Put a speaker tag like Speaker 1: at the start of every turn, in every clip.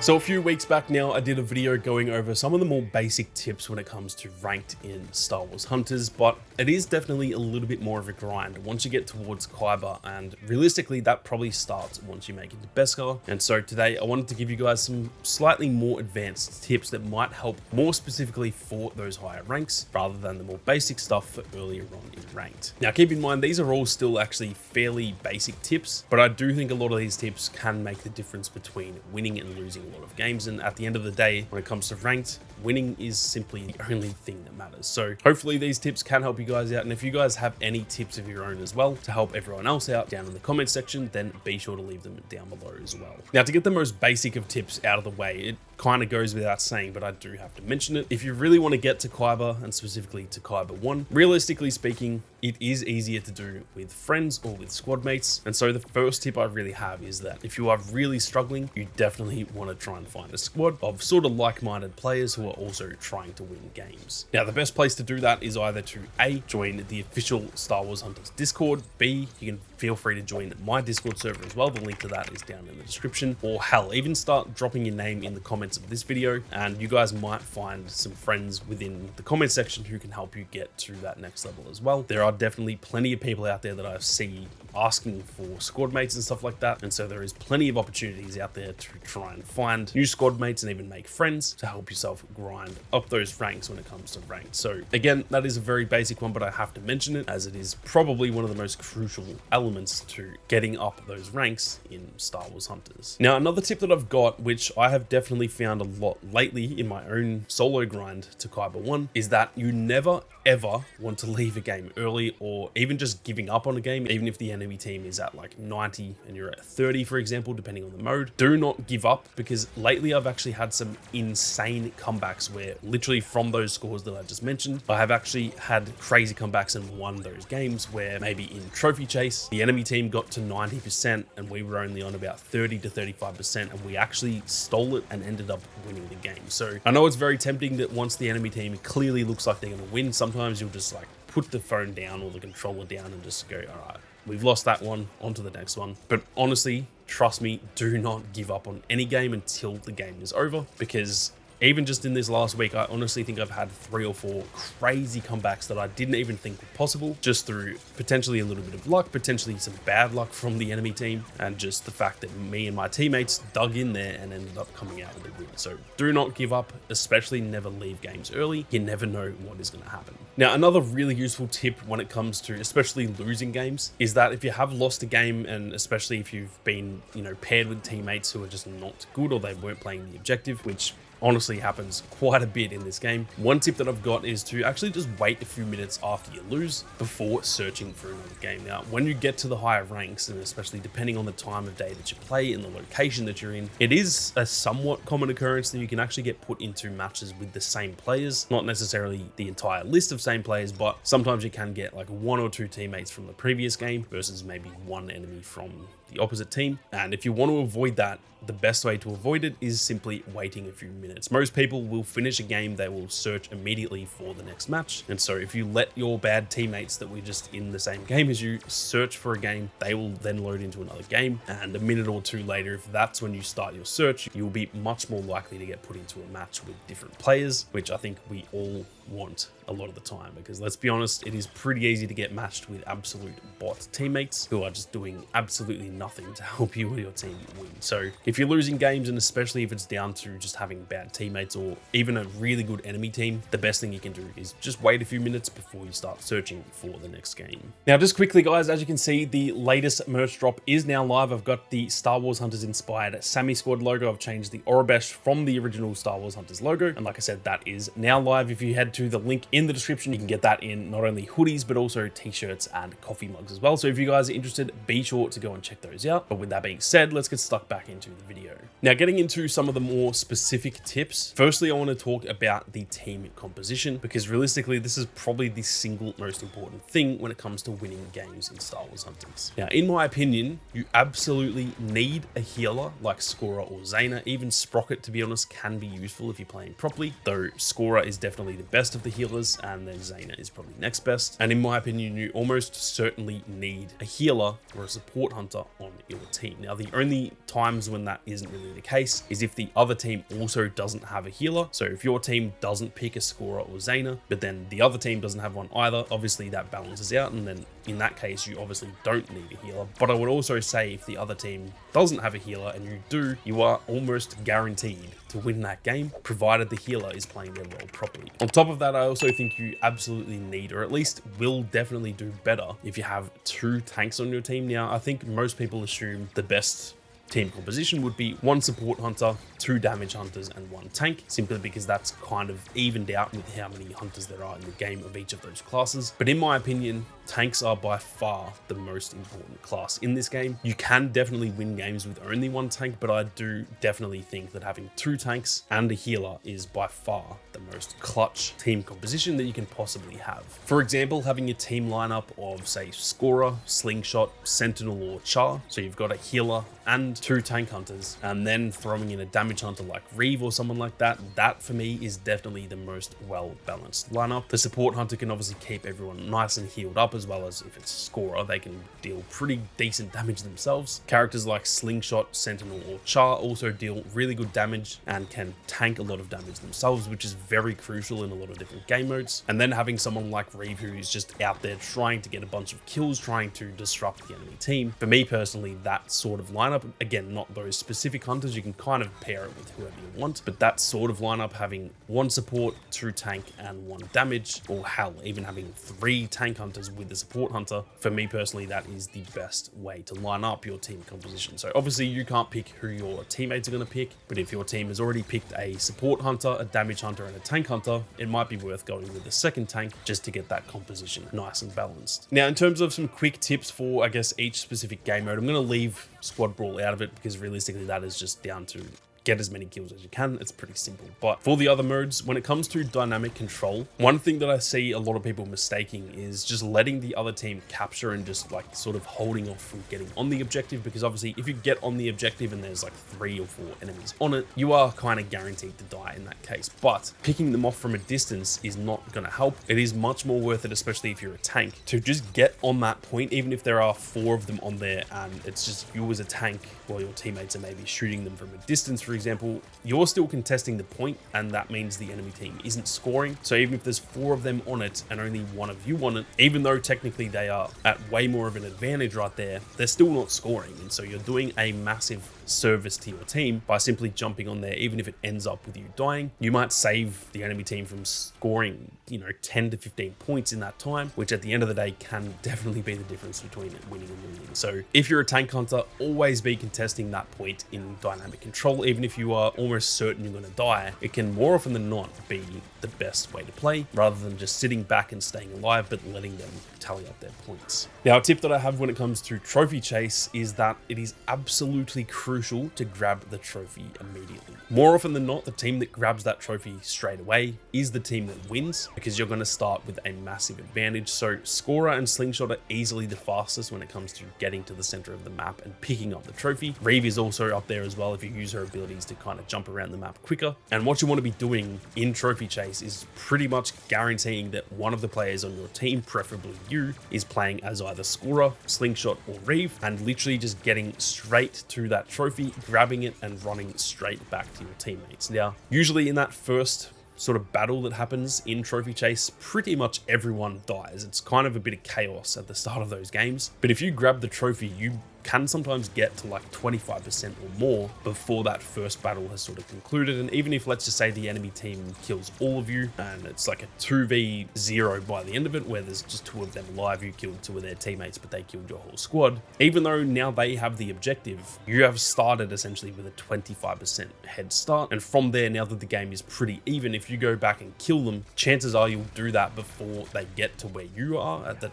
Speaker 1: So a few weeks back now, I did a video going over some of the more basic tips when it comes to ranked in Star Wars Hunters, but it is definitely a little bit more of a grind once you get towards KYBER, and realistically that probably starts once you make it to BESKAR. And so today I wanted to give you guys some slightly more advanced tips that might help more specifically for those higher ranks, rather than the more basic stuff for earlier on in ranked. Now keep in mind, these are all still actually fairly basic tips, but I do think a lot of these tips can make the difference between winning and losing a lot of games. And at the end of the day, when it comes to ranked, winning is simply the only thing that matters. So hopefully these tips can help you guys out, and if you guys have any tips of your own as well to help everyone else out down in the comment section, then be sure to leave them down below as well. Now, to get the most basic of tips out of the way, it kind of goes without saying, but I do have to mention it. If you really want to get to KYBER, and specifically to KYBER 1, realistically speaking, it is easier to do with friends or with squad mates. And so the first tip I really have is that if you are really struggling, you definitely want to try and find a squad of sort of like-minded players who are also trying to win games. Now, the best place to do that is either to A, join the official Star Wars Hunters Discord, B, you can feel free to join my Discord server as well. The link to that is down in the description, or hell, even start dropping your name in the comments of this video, and you guys might find some friends within the comment section who can help you get to that next level as well. There are definitely plenty of people out there that I see asking for squad mates and stuff like that, and so there is plenty of opportunities out there to try and find new squad mates and even make friends to help yourself grind up those ranks when it comes to ranked. So again, that is a very basic one, but I have to mention it as it is probably one of the most crucial elements to getting up those ranks in Star Wars Hunters. Now, another tip that I've got, which I have definitely found a lot lately in my own solo grind to KYBER 1, is that you never ever want to leave a game early, or even just giving up on a game, even if the enemy team is at like 90 and you're at 30, for example, depending on the mode. Do not give up, because lately I've actually had some insane comebacks where literally from those scores that I just mentioned, I have actually had crazy comebacks and won those games where maybe in trophy chase, the enemy team got to 90% and we were only on about 30 to 35%, and we actually stole it and ended up winning the game. So I know it's very tempting that once the enemy team clearly looks like they're going to win, sometimes you'll just like put the phone down or the controller down and just go, all right, we've lost that one, on to the next one. But honestly, trust me, do not give up on any game until the game is over, because even just in this last week, I honestly think I've had 3 or 4 crazy comebacks that I didn't even think were possible, just through potentially a little bit of luck, potentially some bad luck from the enemy team, and just the fact that me and my teammates dug in there and ended up coming out with a win. So do not give up, especially never leave games early. You never know what is going to happen. Now, another really useful tip when it comes to especially losing games is that if you have lost a game, and especially if you've been, paired with teammates who are just not good, or they weren't playing the objective, which honestly happens quite a bit in this game. One tip that I've got is to actually just wait a few minutes after you lose before searching for another game. Now, when you get to the higher ranks, and especially depending on the time of day that you play and the location that you're in, it is a somewhat common occurrence that you can actually get put into matches with the same players. Not necessarily the entire list of same players, but sometimes you can get like 1 or 2 teammates from the previous game versus maybe 1 enemy from the opposite team. And if you want to avoid that, the best way to avoid it is simply waiting a few minutes. Most people will finish a game, they will search immediately for the next match. And so if you let your bad teammates that were just in the same game as you search for a game, they will then load into another game. And a minute or 2 later, if that's when you start your search, you'll be much more likely to get put into a match with different players, which I think we all want a lot of the time, because let's be honest, it is pretty easy to get matched with absolute bot teammates who are just doing absolutely nothing to help you or your team win. So if you're losing games, and especially if it's down to just having bad teammates or even a really good enemy team, the best thing you can do is just wait a few minutes before you start searching for the next game. Now, just quickly guys, as you can see, the latest merch drop is now live. I've got the Star Wars Hunters inspired Sammy Squad logo. I've changed the Aurebesh from the original Star Wars Hunters logo, and like I said, that is now live. If you head to the link in the description, you can get that in not only hoodies but also t-shirts and coffee mugs as well. So if you guys are interested, be sure to go and check those out. But with that being said, let's get stuck back into the video. Now, getting into some of the more specific tips, firstly I want to talk about the team composition, because realistically this is probably the single most important thing when it comes to winning games in Star Wars Hunters. Now, in my opinion, you absolutely need a healer like Scorer or Zaina. Even Sprocket, to be honest, can be useful if you're playing properly, though Scorer is definitely the best best of the healers, and then Zaina is probably next best. And in my opinion, you almost certainly need a healer or a support hunter on your team. Now, the only times when that isn't really the case is if the other team also doesn't have a healer. So if your team doesn't pick a scorer or Zaina, but then the other team doesn't have one either, obviously that balances out, and then in that case, you obviously don't need a healer. But I would also say if the other team doesn't have a healer and you do, you are almost guaranteed to win that game, provided the healer is playing their role properly. On top of that, I also think you absolutely need, or at least will definitely do better, if you have 2 tanks on your team. Now, I think most people assume the best team composition would be 1 support hunter, 2 damage hunters, and 1 tank, simply because that's kind of evened out with how many hunters there are in the game of each of those classes. But in my opinion, tanks are by far the most important class in this game. You can definitely win games with only 1 tank, but I do definitely think that having 2 tanks and a healer is by far the most clutch team composition that you can possibly have. For example, having a team lineup of, say, scorer, slingshot, sentinel, or char, so you've got a healer and 2 tank hunters, and then throwing in a damage hunter like Reeve or someone like that, that for me is definitely the most well-balanced lineup. The support hunter can obviously keep everyone nice and healed up, as well as if it's a scorer, they can deal pretty decent damage themselves. Characters like slingshot, sentinel, or char also deal really good damage and can tank a lot of damage themselves, which is very crucial in a lot of different game modes. And then having someone like Reeve who is just out there trying to get a bunch of kills, trying to disrupt the enemy team. For me personally, that sort of lineup, again, not those specific hunters, you can kind of pair it with whoever you want, but that sort of lineup, having 1 support, 2 tank, and 1 damage, or hell, even having 3 tank hunters with the support hunter, for me personally, that is the best way to line up your team composition. So obviously you can't pick who your teammates are going to pick, but if your team has already picked a support hunter, a damage hunter, and a tank hunter, it might be worth going with the second tank just to get that composition nice and balanced. Now, in terms of some quick tips for, I guess, each specific game mode, I'm going to leave Squad Brawl out of it because realistically that is just down to get as many kills as you can. It's pretty simple. But for the other modes, when it comes to dynamic control, one thing that I see a lot of people mistaking is just letting the other team capture and just like sort of holding off from getting on the objective, because obviously if you get on the objective and there's like 3 or 4 enemies on it, you are kind of guaranteed to die in that case. But picking them off from a distance is not going to help. It is much more worth it, especially if you're a tank, to just get on that point, even if there are 4 of them on there and it's just you as a tank while your teammates are maybe shooting them from a distance, for example, you're still contesting the point, and that means the enemy team isn't scoring. So even if there's 4 of them on it and only 1 of you on it, even though technically they are at way more of an advantage right there, they're still not scoring. And so you're doing a massive service to your team by simply jumping on there. Even if it ends up with you dying, you might save the enemy team from scoring, 10 to 15 points in that time, which at the end of the day can definitely be the difference between winning and losing. So if you're a tank hunter, always be contesting that point in dynamic control. Even if you are almost certain you're going to die, it can more often than not be the best way to play, rather than just sitting back and staying alive but letting them tally up their points. Now, a tip that I have when it comes to trophy chase is that it is absolutely crucial to grab the trophy immediately. More often than not, the team that grabs that trophy straight away is the team that wins, because you're going to start with a massive advantage. So scorer and slingshot are easily the fastest when it comes to getting to the center of the map and picking up the trophy. Reeve is also up there as well if you use her abilities to kind of jump around the map quicker. And what you want to be doing in trophy chase is pretty much guaranteeing that one of the players on your team, preferably you, is playing as either scorer, slingshot, or Reeve, and literally just getting straight to that trophy, grabbing it, and running straight back to your teammates. Now, usually in that first sort of battle that happens in trophy chase, pretty much everyone dies. It's kind of a bit of chaos at the start of those games. But if you grab the trophy, you can sometimes get to like 25% or more before that first battle has sort of concluded. And even if, let's just say, the enemy team kills all of you and it's like a 2v0 by the end of it, where there's just 2 of them alive, you killed 2 of their teammates but they killed your whole squad, even though now they have the objective, you have started essentially with a 25% head start. And from there, now that the game is pretty even, if you go back and kill them, chances are you'll do that before they get to where you are at the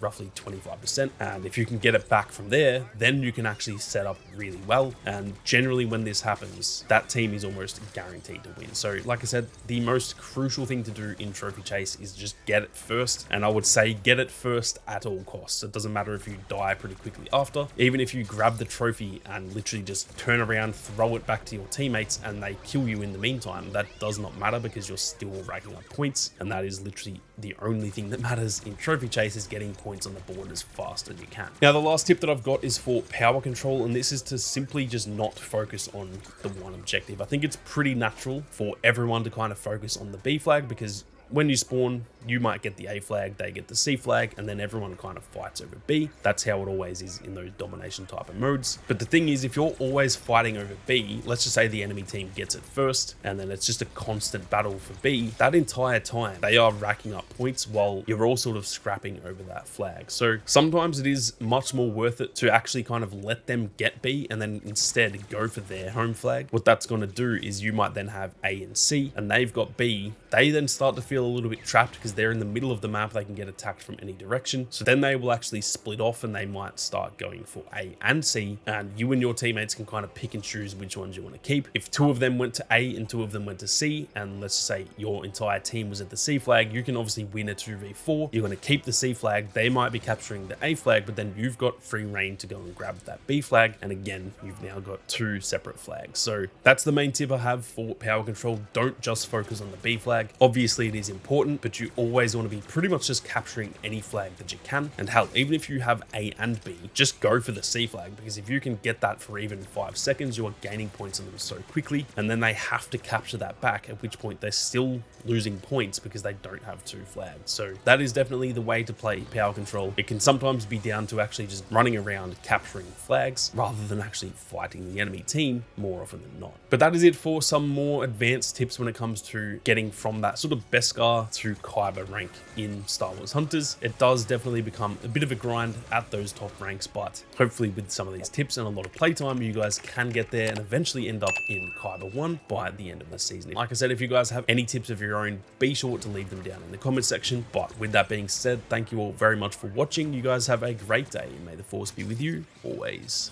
Speaker 1: roughly 25%. And if you can get it back from there, then you can actually set up really well. And generally when this happens, that team is almost guaranteed to win. So like I said, the most crucial thing to do in Trophy Chase is just get it first. And I would say get it first at all costs. It doesn't matter if you die pretty quickly after. Even if you grab the trophy and literally just turn around, throw it back to your teammates and they kill you in the meantime, that does not matter because you're still racking up points. And that is literally the only thing that matters in Trophy Chase, is getting points on the board as fast as you can. Now, the last tip that I've got is for power control, and this is to simply just not focus on the one objective. I think it's pretty natural for everyone to kind of focus on the B flag, because when you spawn, you might get the A flag, they get the C flag, and then everyone kind of fights over B. That's how it always is in those domination type of modes. But the thing is, if you're always fighting over B, let's just say the enemy team gets it first, and then it's just a constant battle for B, that entire time they are racking up points while you're all sort of scrapping over that flag. So sometimes it is much more worth it to actually kind of let them get B and then instead go for their home flag. What that's going to do is you might then have A and C, and they've got B. They then start to feel a little bit trapped because they're in the middle of the map. They can get attacked from any direction. So then they will actually split off and they might start going for A and C, and you and your teammates can kind of pick and choose which ones you want to keep. If two of them went to A and two of them went to C, and let's say your entire team was at the C flag, you can obviously win a 2v4. You're going to keep the C flag. They might be capturing the A flag, but then you've got free reign to go and grab that B flag. And again, you've now got two separate flags. So that's the main tip I have for power control. Don't just focus on the B flag. Obviously it is important, but you always want to be pretty much just capturing any flag that you can. And hell, even if you have A and B, just go for the C flag, because if you can get that for even 5 seconds, you are gaining points on them so quickly, and then they have to capture that back, at which point they're still losing points because they don't have 2 flags. So that is definitely the way to play power control. It can sometimes be down to actually just running around capturing flags rather than actually fighting the enemy team more often than not. But that is it for some more advanced tips when it comes to getting from that sort of BESKAR to KYBER rank in Star Wars Hunters. It does definitely become a bit of a grind at those top ranks, but hopefully with some of these tips and a lot of playtime, you guys can get there and eventually end up in KYBER 1 by the end of the season. Like I said, if you guys have any tips of your own, be sure to leave them down in the comment section. But with that being said, thank you all very much for watching. You guys have a great day, and may the force be with you always.